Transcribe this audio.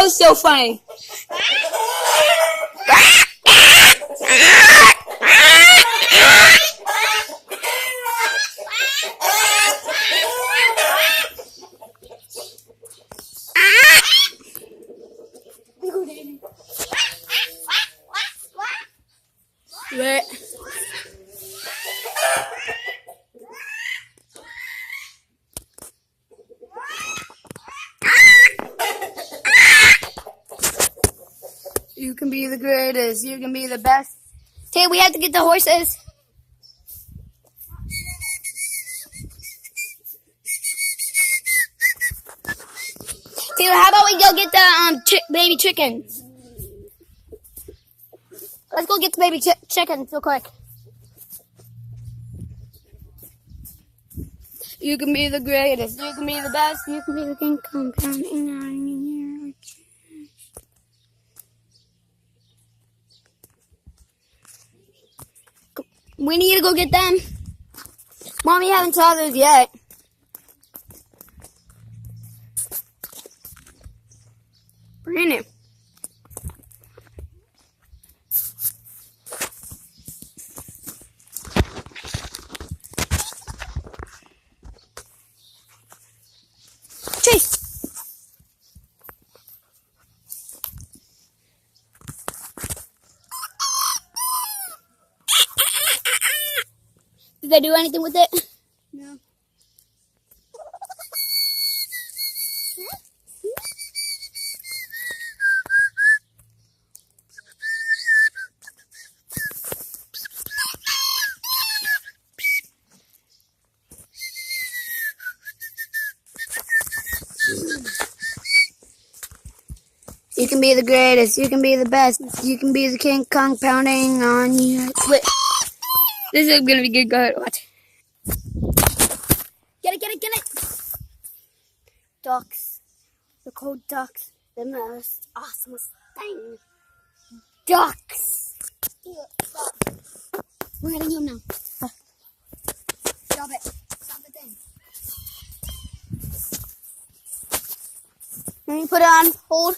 was so funny. Wait. You can be the greatest. You can be the best. Hey, we have to get the horses. Taylor, how about we go get the baby chickens? Let's go get the baby chickens real quick. You can be the greatest. You can be the best. You can be the king compounding. We need to go get them. Mommy haven't saw those yet. Brandon. Chase. Did they do anything with it? No. You can be the greatest. You can be the best. You can be the King Kong pounding on you. Wait. This is gonna be good. Go ahead, watch. Get it, get it, get it! Ducks. They're called ducks. The most awesomest thing. Ducks! We're heading home now. Stop it. Stop the thing. Let me put it on hold.